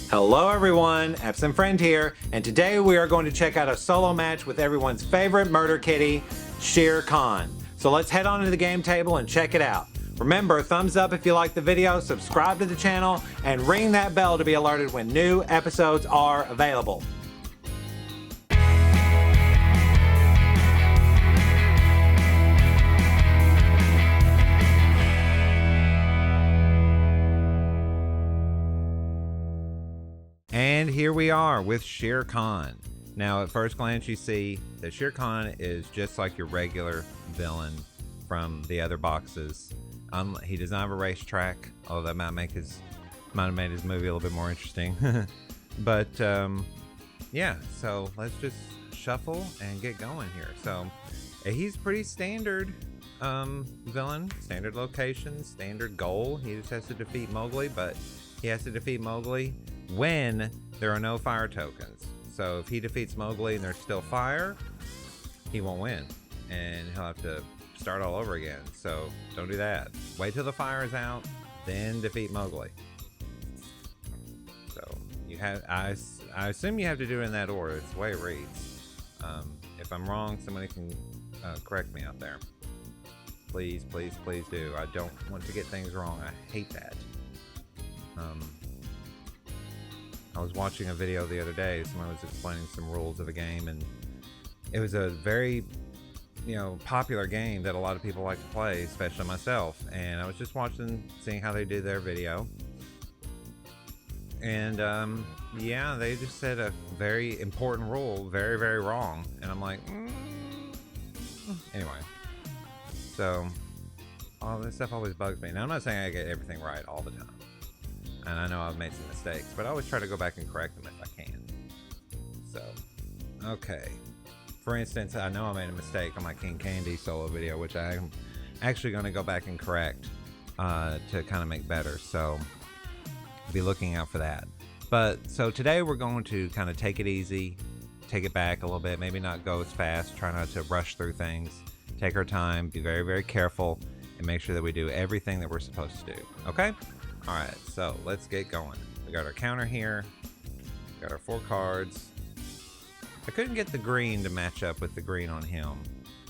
Hello everyone, Absent Friend here, and today we are going to check out a solo match with everyone's favorite murder kitty, Shere Khan. So let's head on to the game table and check it out. Remember, thumbs up if you like the video, subscribe to the channel, and ring that bell to be alerted when new episodes are available. And here we are with Shere Khan. Now, at first glance, you see that Shere Khan is just like your regular villain from the other boxes. He does not have a racetrack, although that might have made his movie a little bit more interesting. But yeah, so let's just shuffle and get going here. So he's pretty standard villain, standard location, standard goal. He just has to defeat Mowgli, but he has to defeat Mowgli when there are no fire tokens. So if he defeats Mowgli and there's still fire, he won't win, and he'll have to start all over again. So don't do that. Wait till the fire is out, then defeat Mowgli. So you have, I assume you have to do it in that order. It's the way it reads. If I'm wrong, somebody can correct me out there. Please, please, please do. I don't want to get things wrong. I hate that. I was watching a video the other day. Someone was explaining some rules of a game, and it was a very, popular game that a lot of people like to play, especially myself. And I was just watching, seeing how they did their video. And yeah, they just said a very important rule, very, very wrong. And I'm like, anyway. So all this stuff always bugs me. Now, I'm not saying I get everything right all the time. And I know I've made some mistakes, but I always try to go back and correct them if I can. So, okay. For instance, I know I made a mistake on my King Candy solo video, which I'm actually going to go back and correct to kind of make better. So, be looking out for that. But, so today we're going to kind of take it easy, take it back a little bit, maybe not go as fast, try not to rush through things, take our time, be very, very careful, and make sure that we do everything that we're supposed to do. Okay? Alright, so let's get going. We got our counter here. We got our 4 cards. I couldn't get the green to match up with the green on him.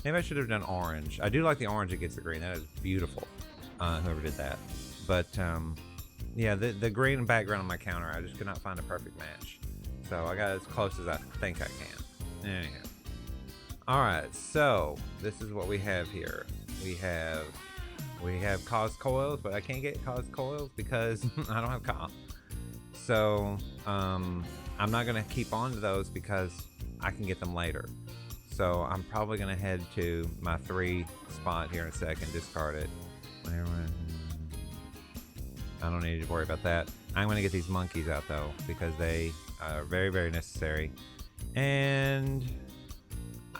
Maybe I should have done orange. I do like the orange that gets the green. That is beautiful. Whoever did that. But, yeah, the green background on my counter, I just could not find a perfect match. So I got as close as I think I can. Anyhow. Alright, so this is what we have here. We have cause coils, but I can't get cause coils because I don't have comp. So I'm not gonna keep on to those because I can get them later. So I'm probably gonna head to my 3 spot here in a second, discard it. I don't need to worry about that. I'm gonna get these monkeys out though because they are very, very necessary. And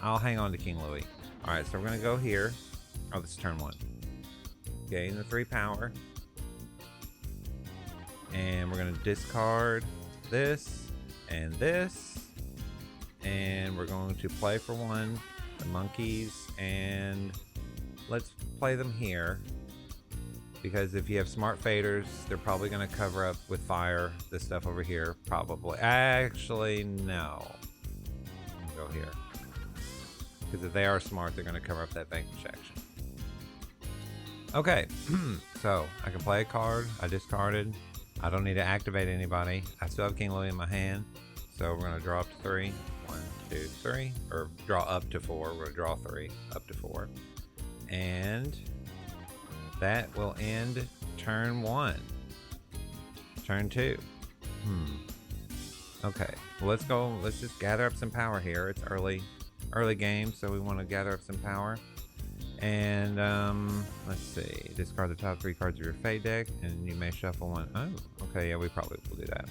I'll hang on to King Louie. Alright, so we're gonna go here. Oh, this is turn 1. Gain the 3 power, and we're going to discard this, and we're going to play for 1 the monkeys, and let's play them here because if you have smart faders, they're probably going to cover up with fire this stuff over here. Probably, actually, no. Go here because if they are smart, they're going to cover up that Vanquish action. Okay, so I can play a card. I discarded. I don't need to activate anybody. I still have King Louie in my hand. So we're going to draw up to 3. 1, 2, 3. Or draw up to 4. We're going to draw 3 up to 4. And that will end turn 1. Turn 2. Okay, well, let's go. Let's just gather up some power here. It's early game, so we want to gather up some power. And let's see, discard the top 3 cards of your fade deck, and you may shuffle 1. Oh, okay, yeah, we probably will do that.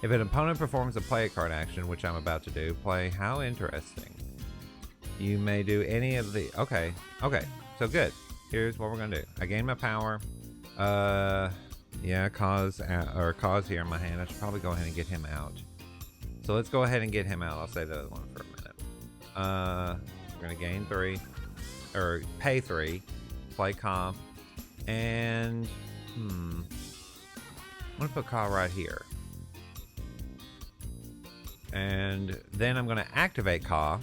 If an opponent performs a play a card action, which I'm about to do, play how interesting. You may do any of the, okay, so good. Here's what we're gonna do. I gain my power. Yeah, cause here in my hand. I should probably go ahead and get him out. So let's go ahead and get him out. I'll save the other one for a minute. We're gonna gain 3. Or pay 3, play comp, and I'm gonna put Kyle right here. And then I'm going to activate Ka.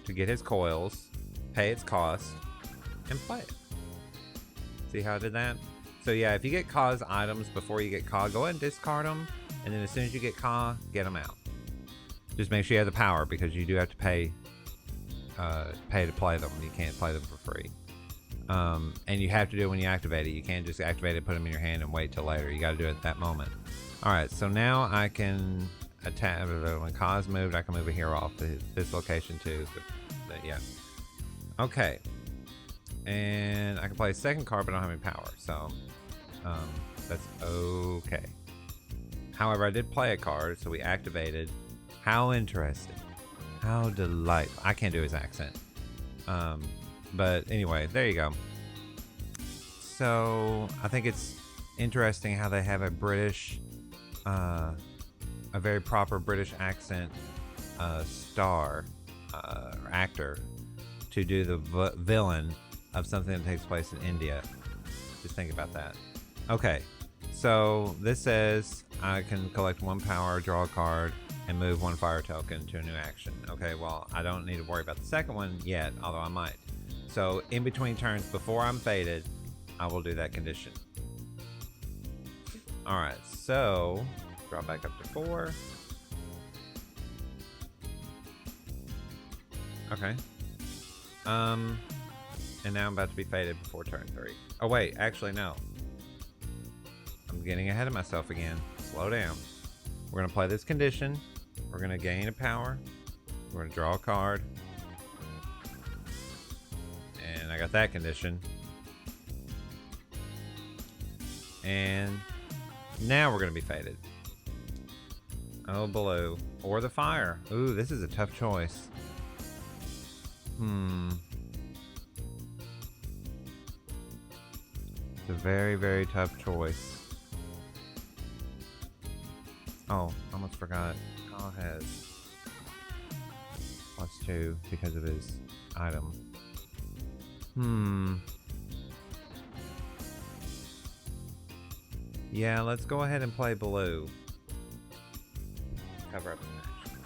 To get his coils, pay its cost, and play it. See how I did that? So yeah, if you get Ka's items before you get Ka, go ahead and discard them. And then as soon as you get Ka, get them out. Just make sure you have the power, because you do have to pay to play them. You can't play them for free. And you have to do it when you activate it. You can't just activate it, put them in your hand, and wait till later. You got to do it at that moment. Alright, so now I can attack. When Ka's moved, I can move a hero off this location too. Yeah. Okay. And I can play a second card, but I don't have any power. So that's okay. However, I did play a card, so we activated. How interesting. How delightful. I can't do his accent. But anyway, there you go. So I think it's interesting how they have a British, a very proper British accent star or actor to do the villain of something that takes place in India. Just think about that. Okay, so this says I can collect 1 power, draw a card, and move 1 fire token to a new action. Okay, well, I don't need to worry about the second one yet, although I might. So in between turns, before I'm faded, I will do that condition. Alright, so draw back up to 4. Okay. And now I'm about to be faded before turn 3. Oh wait, actually no. I'm getting ahead of myself again. Slow down. We're gonna play this condition. We're gonna gain a power. We're gonna draw a card. And I got that condition. And now we're gonna be faded. Oh, blue. Or the fire. Ooh, this is a tough choice. It's a very, very tough choice. Oh, almost forgot. Kyle has +2 because of his item. Yeah, let's go ahead and play blue. Cover up some actions.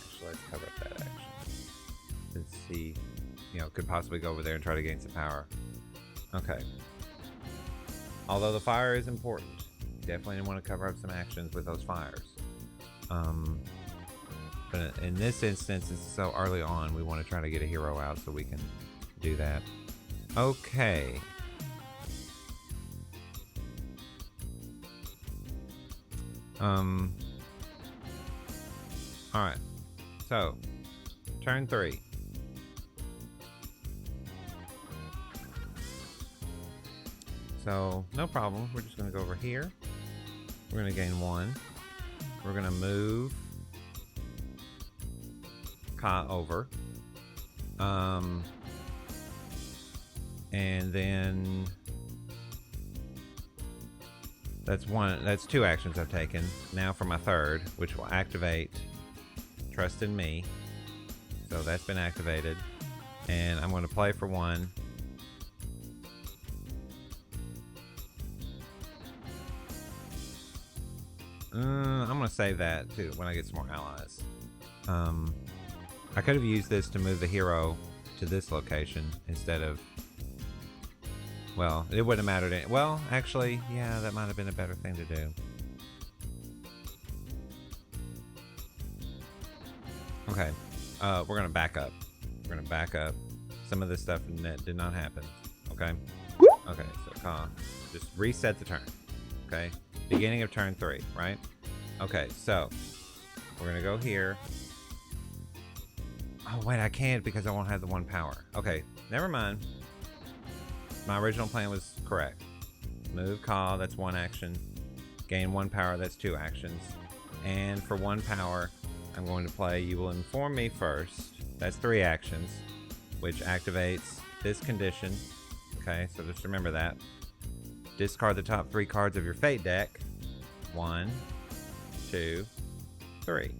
Actually, let's cover up that action. Let's see, could possibly go over there and try to gain some power. Okay. Although the fire is important, you definitely want to cover up some actions with those fires. But in this instance, it's so early on, we want to try to get a hero out so we can do that. Okay. Alright. So, turn 3. So, no problem. We're just going to go over here. We're going to gain 1. We're going to move Ka over. And then that's 2 actions I've taken. Now for my third, which will activate Trust in Me. So that's been activated. And I'm going to play for 1. I'm going to save that too when I get some more allies. I could have used this to move the hero to this location instead of... Well, it wouldn't have mattered. Well, actually, yeah, that might have been a better thing to do. Okay, we're going to back up. We're going to back up. Some of this stuff did not happen. Okay? Okay, so Ka, just reset the turn. Okay? Beginning of turn 3, right? Okay, so we're going to go here. Oh, wait, I can't because I won't have the 1 power. Okay, never mind. My original plan was correct. Move Ka, that's 1 action. Gain 1 power, that's 2 actions. And for 1 power, I'm going to play You Will Inform Me first. That's 3 actions, which activates this condition. Okay, so just remember that. Discard the top 3 cards of your Fate deck. 1, 2, 3.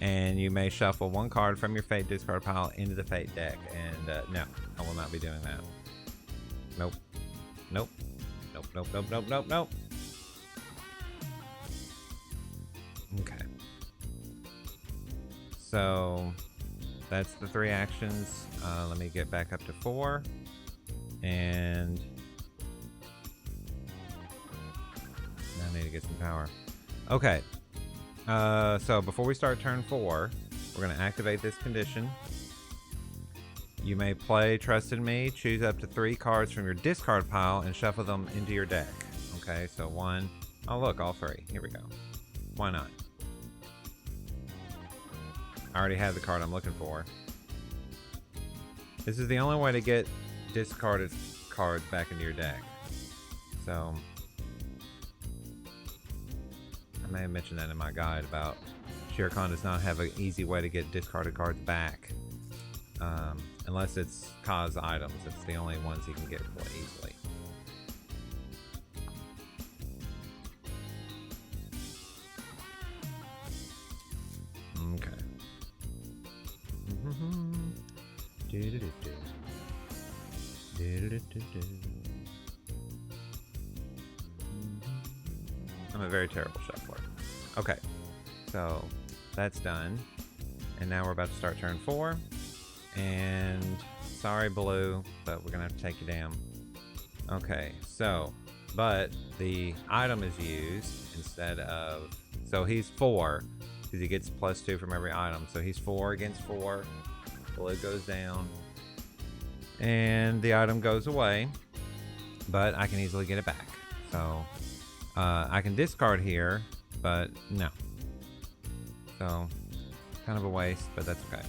And you may shuffle one card from your Fate discard pile into the Fate deck. And no, I will not be doing that. Nope. Nope. Nope, nope, nope, nope, nope, nope. Okay. So that's the 3 actions. Let me get back up to 4. And I need to get some power. Okay. So before we start turn 4, we're going to activate this condition. You may play Trust in Me, choose up to 3 cards from your discard pile and shuffle them into your deck. Okay, so 1. Oh look, all 3. Here we go. Why not? I already have the card I'm looking for. This is the only way to get discarded cards back into your deck. So I may have mentioned that in my guide about Shere Khan does not have an easy way to get discarded cards back. Unless it's Ka's items. It's the only ones he can get easily. Okay. I'm a very terrible shuffler. Okay, so that's done. And now we're about to start turn 4. And sorry, Blue, but we're gonna have to take you down. Okay, so, but the item is used instead of, so he's 4, because he gets +2 from every item. So he's 4 against 4. Blue goes down. And the item goes away, but I can easily get it back. So, I can discard here, but no. So, kind of a waste, but that's okay.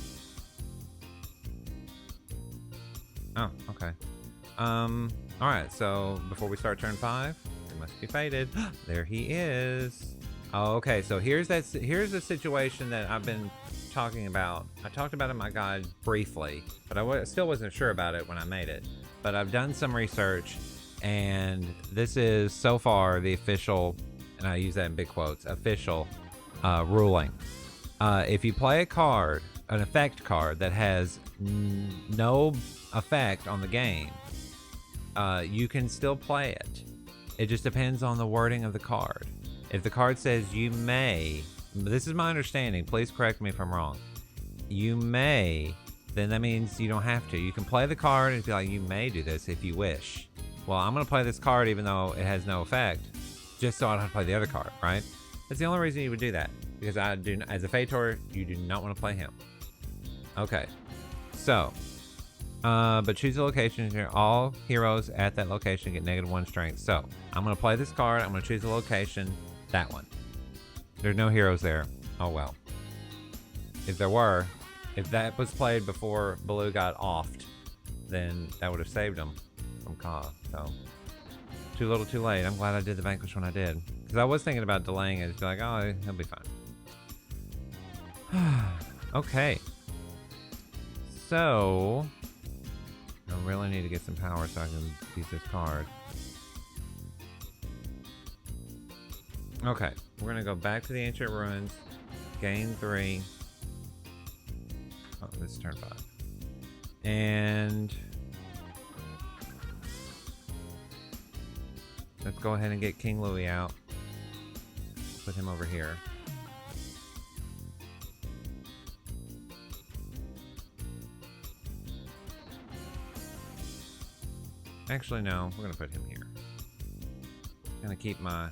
Oh, okay. Alright, so before we start turn 5, it must be fated. There he is. Oh, okay, so here's the situation that I've been talking about. I talked about it in my guide briefly, but I still wasn't sure about it when I made it. But I've done some research, and this is so far the official, and I use that in big quotes, official ruling. If you play a card, an effect card that has no effect on the game, you can still play it. It just depends on the wording of the card. If the card says you may, this is my understanding, please correct me if I'm wrong, you may, then that means you don't have to. You can play the card and be like, you may do this if you wish. Well, I'm going to play this card even though it has no effect, just so I don't have to play the other card, right? That's the only reason you would do that, because I do, as a Fator, you do not want to play him. Okay, so, but choose a location here. All heroes at that location get -1 strength. So, I'm going to play this card. I'm going to choose a location, that one. There's no heroes there. Oh well. If there were, if that was played before Baloo got offed, then that would have saved him from Ka. So, too little too late. I'm glad I did the Vanquish when I did. Because I was thinking about delaying it. Just be like, oh, he'll be fine. Okay. So, I really need to get some power so I can use this card. Okay, we're gonna go back to the Ancient Ruins, gain 3. Oh, this is turn 5. And let's go ahead and get King Louie out. Put him over here. Actually, no, we're gonna put him here. Gonna keep my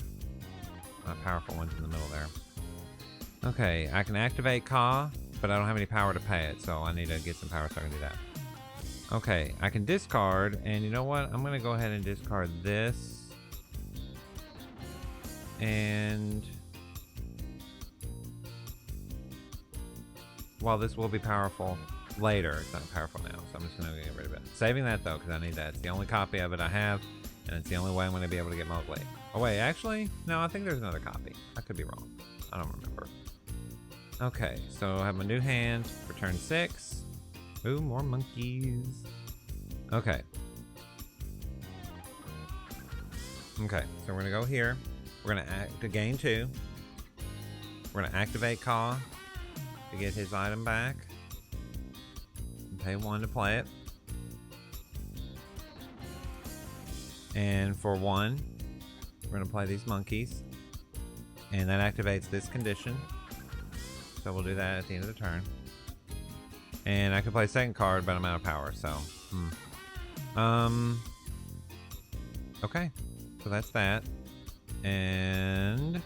powerful ones in the middle there. Okay, I can activate Ka, but I don't have any power to pay it, so I need to get some power so I can do that. Okay, I can discard, and you know what? I'm gonna go ahead and discard this. And while this will be powerful later, it's not powerful now, so I'm just gonna get rid of it. Saving that though, because I need that. It's the only copy of it I have, and it's the only way I'm gonna be able to get Mowgli. Oh wait, actually, no, I think there's another copy. I could be wrong. I don't remember. Okay, so I have my new hand for turn 6. Ooh, more monkeys. Okay. Okay, so we're gonna go here. We're gonna gain 2. We're gonna activate Ka. to get his item back. Pay 1 to play it. And for 1, we're going to play these monkeys. And that activates this condition. So we'll do that at the end of the turn. And I can play a second card, but I'm out of power, so... Okay. So that's that. And...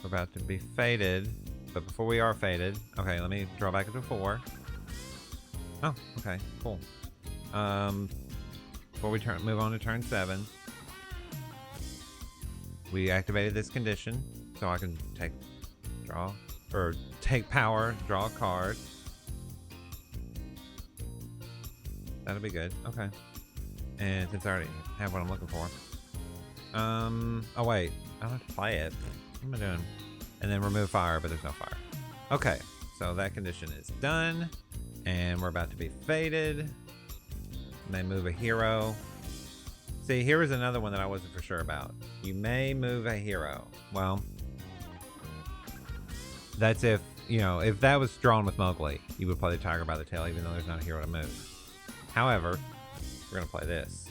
we're about to be fated. But before we are fated... Okay, let me draw back up to 4. Oh, okay. Cool. Before we move on to turn 7... we activated this condition, so I can take power, draw a card. That'll be good. Okay. And since I already have what I'm looking for. Oh wait, I don't have to play it. What am I doing? And then remove fire, but there's no fire. Okay, so that condition is done. And we're about to be fated. And they move a hero. See, here was another one that I wasn't for sure about. You may move a hero. Well, that's if, you know, if that was drawn with Mowgli, you would play the tiger by the tail, even though there's not a hero to move. However, we're going to play this.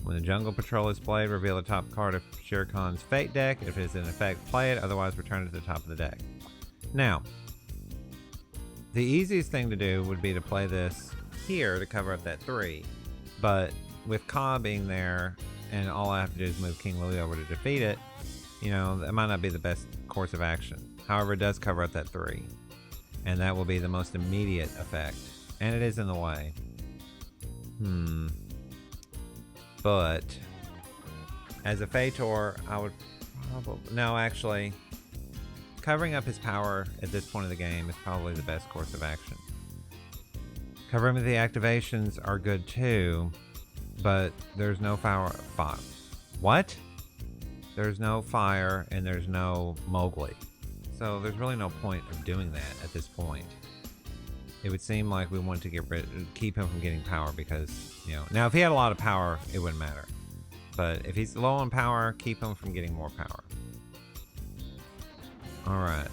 When the Jungle Patrol is played, reveal the top card of Shere Khan's Fate deck. If it is in effect, play it. Otherwise, return it to the top of the deck. Now, the easiest thing to do would be to play this here to cover up that 3. But with Ka being there, and all I have to do is move King Louie over to defeat it, you know, that might not be the best course of action. However, it does cover up that 3. And that will be the most immediate effect. And it is in the way. But as a Fator, I would probably... No, actually, covering up his power at this point of the game is probably the best course of action. Covering up the activations are good too, but there's no fire. What? There's no fire and there's no Mowgli. So there's really no point of doing that at this point. It would seem like we want to keep him from getting power because, you know, now if he had a lot of power, it wouldn't matter. But if he's low on power, keep him from getting more power. Alright.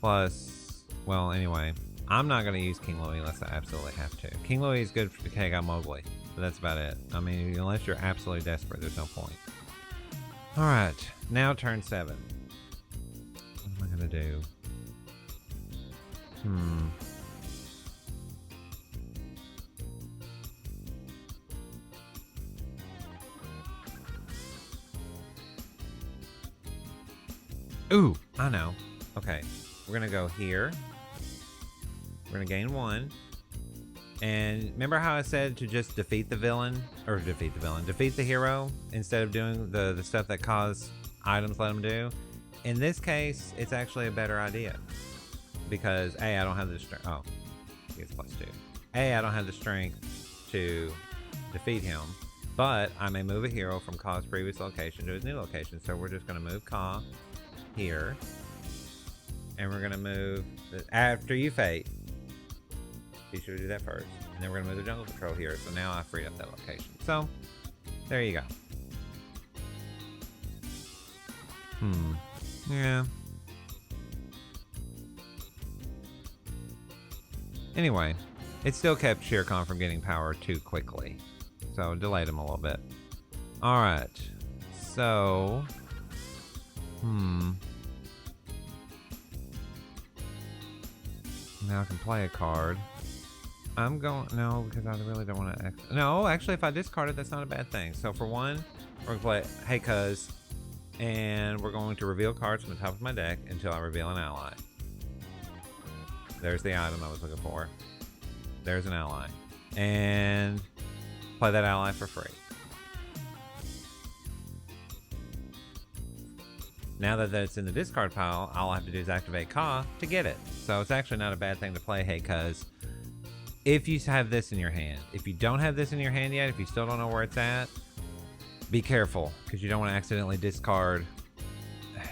Plus, well, anyway, I'm not going to use King Louie unless I absolutely have to. King Louie is good for the K. Mowgli, but that's about it. I mean, unless you're absolutely desperate, there's no point. Alright, now turn 7. What am I going to do? Ooh, I know. Okay, we're gonna go here. We're gonna gain 1. And remember how I said to just defeat the hero instead of doing the stuff that cause items let them do? In this case, it's actually a better idea. Because A, I don't have the strength. Oh, I guess +2. A, I don't have the strength to defeat him, but I may move a hero from Ka's previous location to his new location. So we're just going to move Ka here, and we're going to move after you fate. Be sure to do that first, and then we're going to move the Jungle Patrol here. So now I freed up that location. So there you go. Yeah. Anyway, it still kept Shere Khan from getting power too quickly. So, delayed him a little bit. Alright. So... Now I can play a card. I'm going... No, because I really don't want to... No, actually, if I discard it, that's not a bad thing. So, for 1, we're going to play Hey Cuz. And we're going to reveal cards from the top of my deck until I reveal an ally. There's the item I was looking for. There's an ally. And play that ally for free. Now that it's in the discard pile, all I have to do is activate Ka to get it. So it's actually not a bad thing to play Hey Cuz if you have this in your hand. If you don't have this in your hand yet, if you still don't know where it's at, be careful, because you don't want to accidentally discard.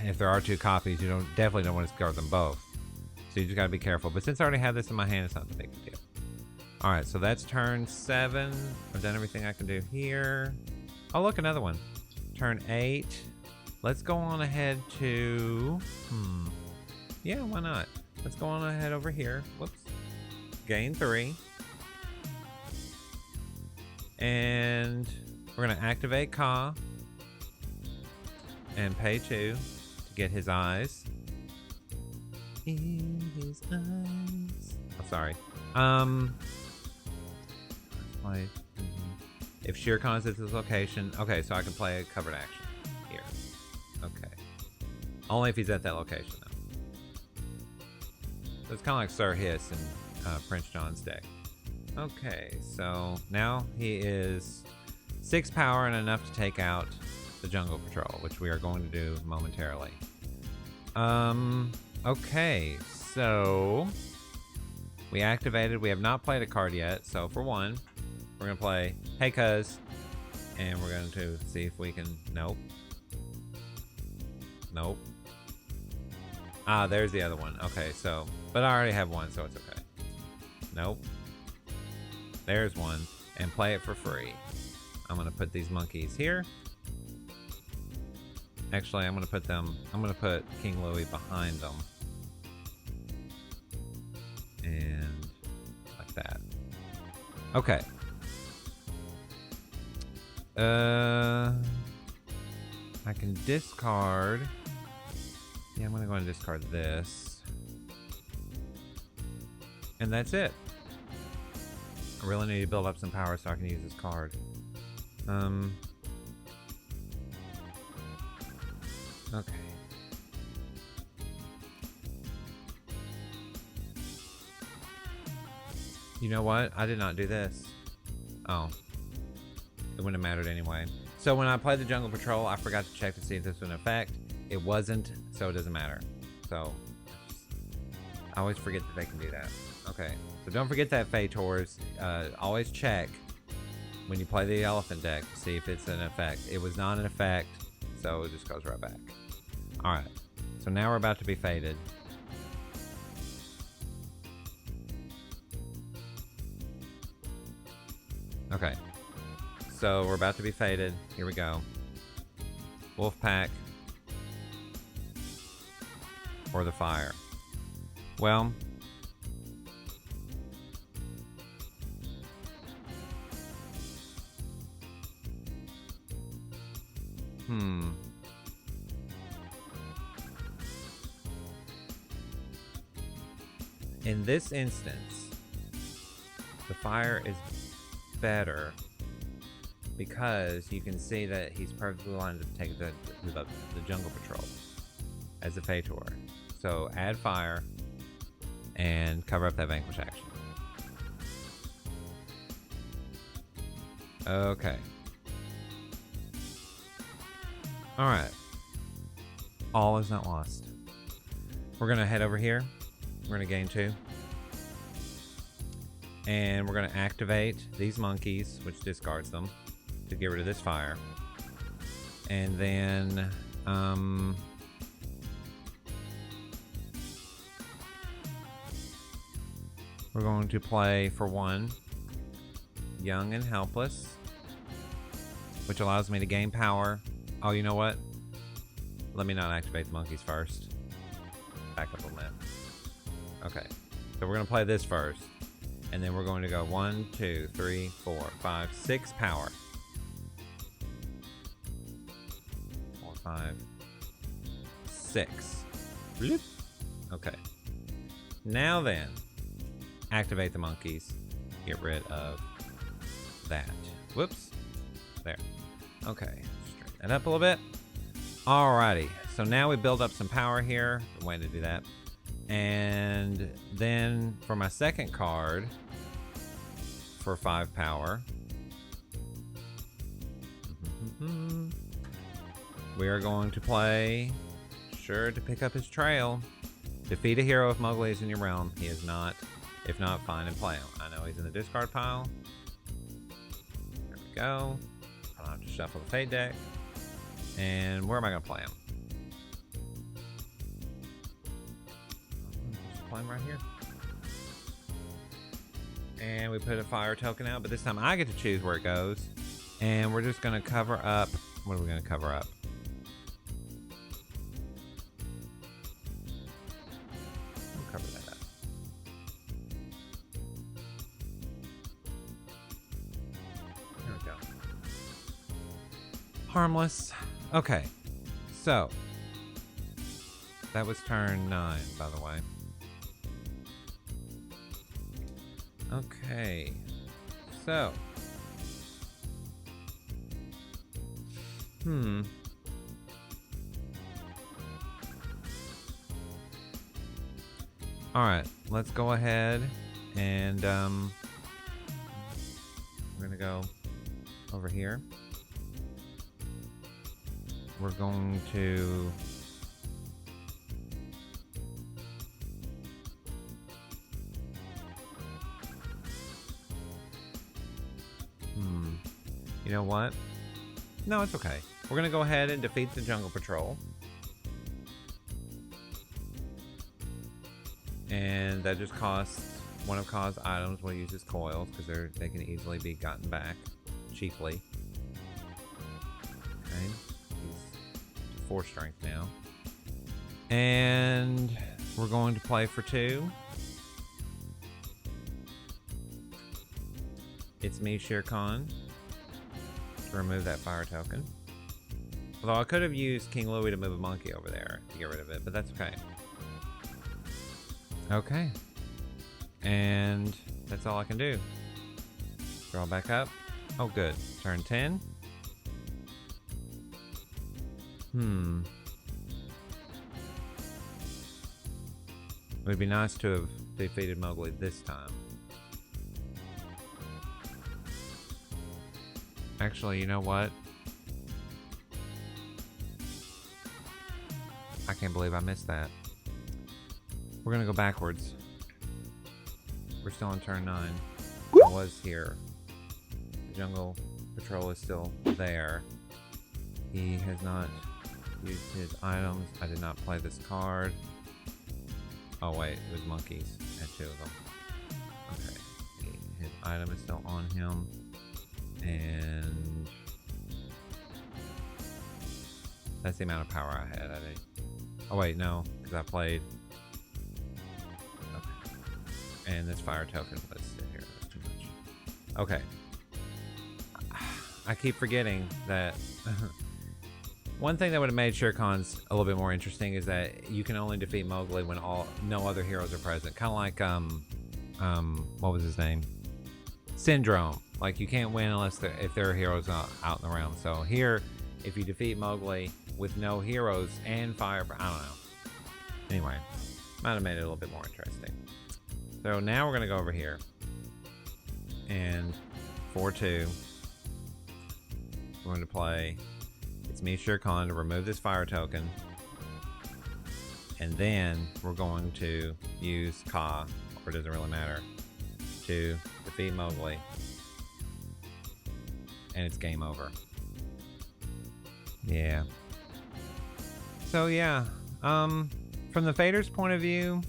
If there are 2 copies, you definitely don't want to discard them both. So you just gotta be careful. But since I already have this in my hand, it's not the big deal. Alright, so that's turn 7. I've done everything I can do here. Oh, look, another one. Turn 8. Let's go on ahead to... Yeah, why not? Let's go on ahead over here. Whoops. Gain 3. And we're going to activate Ka. And pay 2 to get his eyes. In his eyes. Oh, sorry. If Shere Khan is at this location... Okay, so I can play a covered action here. Okay. Only if he's at that location, though. So it's kind of like Sir Hiss in Prince John's deck. Okay, so now he is 6 power and enough to take out the Jungle Patrol, which we are going to do momentarily. Okay, so we activated. We have not played a card yet, so for one, we're going to play Hey Cuz, and we're going to see if we can... Nope. Nope. Ah, there's the other one. Okay, so... But I already have one, so it's okay. Nope. There's one. And play it for free. I'm going to put these monkeys here. Actually, I'm going to put them... I'm going to put King Louie behind them. And... like that. Okay. I can discard... Yeah, I'm going to go and discard this. And that's it. I really need to build up some power so I can use this card. Okay. You know what? I did not do this. Oh. It wouldn't have mattered anyway. So when I played the Jungle Patrol, I forgot to check to see if this was an effect. It wasn't, so it doesn't matter. So, I always forget that they can do that. Okay, so don't forget that, Fators. Always check when you play the elephant deck to see if it's an effect. It was not an effect, so it just goes right back. Alright, so now we're about to be faded. Okay, so we're about to be faded. Here we go. Wolfpack. Or the fire. Well... In this instance, the fire is better because you can see that he's perfectly lined up to take the Jungle Patrol as a Fator. So add fire and cover up that Vanquish action. Okay. Alright. All is not lost. We're going to head over here. We're going to gain 2. And we're going to activate these monkeys, which discards them, to get rid of this fire. And then... we're going to play, for one, Young and Helpless, which allows me to gain power. Oh, you know what? Let me not activate the monkeys first. Back up a minute. Okay, so we're going to play this first. And then we're going to go 1, 2, 3, 4, 5, 6 power. 4, 5, 6. Bloop. Okay. Now then, activate the monkeys. Get rid of that. Whoops. There. Okay. Straighten that up a little bit. Alrighty. So now we build up some power here. The way to do that. And then for my second card, for 5 power, we are going to play Sure to pick up his trail. Defeat a hero if Mowgli is in your realm. He is not. If not, fine and play him. I know he's in the discard pile. There we go. I'll have to shuffle the Fade deck. And where am I going to play him? Play him right here. And we put a fire token out, but this time I get to choose where it goes. And we're just going to cover up. What are we going to cover up? Harmless. Okay. So. That was turn 9, by the way. Okay. So. Alright, let's go ahead and we're gonna go over here. We're going to you know what? No, it's okay. We're gonna go ahead and defeat the Jungle Patrol. And that just costs one of Ka's items. We'll use his coils because they can easily be gotten back cheaply. Okay, he's 4 strength now. And we're going to play for 2. It's me, Shere Khan, to remove that fire token. Although I could have used King Louie to move a monkey over there to get rid of it, but that's okay. Okay. And that's all I can do. Draw back up. Oh, good. Turn 10. It would be nice to have defeated Mowgli this time. Actually, you know what? I can't believe I missed that. We're gonna go backwards. We're still on turn 9. I was here. The Jungle Patrol is still there. He has not used his items. I did not play this card. Oh wait, it was monkeys. I had 2 of them. Okay. His item is still on him. And that's the amount of power I had. Oh wait, no, because I played. Okay. And this fire token was here. That's too much. Okay. I keep forgetting that. One thing that would have made Shere Khan's a little bit more interesting is that you can only defeat Mowgli when no other heroes are present. Kind of like what was his name? Syndrome. Like you can't win unless if there are heroes out in the realm. So here, if you defeat Mowgli with no heroes and fire, I don't know. Anyway, might have made it a little bit more interesting. So now we're gonna go over here, and 4-2. We're going to play. It's me, Shere Khan, to remove this fire token, and then we're going to use Ka, or it doesn't really matter, to defeat Mowgli. And it's game over. Yeah. So yeah, from the Faders' point of view,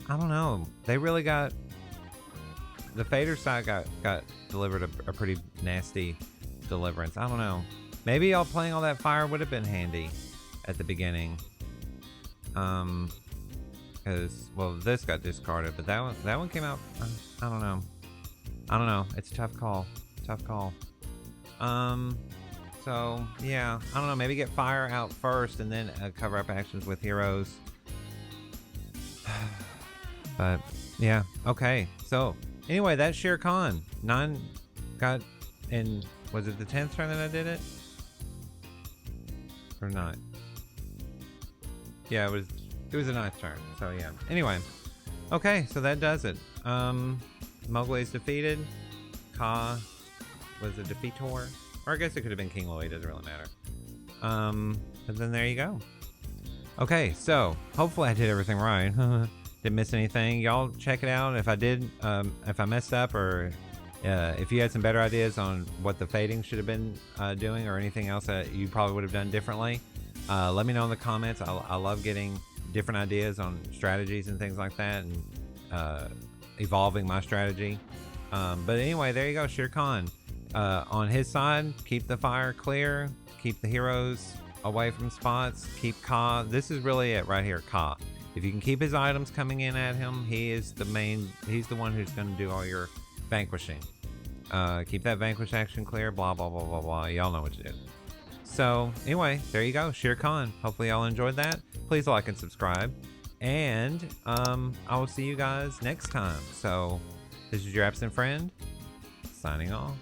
I don't know. They really got the Fader side got delivered a pretty nasty deliverance. I don't know. Maybe y'all playing all that fire would have been handy at the beginning. Because well, this got discarded, but that one came out. I don't know. It's a tough call. So yeah, I don't know, maybe get fire out first and then cover up actions with heroes. But yeah, okay. So anyway, that's Shere Khan. 9 got in, was it the 10th turn that I did it? Or not? Yeah, it was a 9th turn. So yeah. Anyway. Okay, so that does it. Mowgli is defeated. Ka was a defeator. Or I guess it could have been King Louie, doesn't really matter. But then there you go. Okay, so hopefully I did everything right. Didn't miss anything. Y'all check it out. If I did, if I messed up, or if you had some better ideas on what the fading should have been doing, or anything else that you probably would have done differently, let me know in the comments. I love getting different ideas on strategies and things like that, and evolving my strategy. But anyway, there you go, Shere Khan. On his side, keep the fire clear, keep the heroes away from spots, keep Ka. This is really it right here, Ka. If you can keep his items coming in at him, he's the one who's going to do all your vanquishing. Keep that vanquish action clear, blah, blah, blah, blah, blah. Y'all know what to do. So anyway, there you go, Shere Khan. Hopefully y'all enjoyed that. Please like and subscribe. And I will see you guys next time. So this is your absent friend, signing off.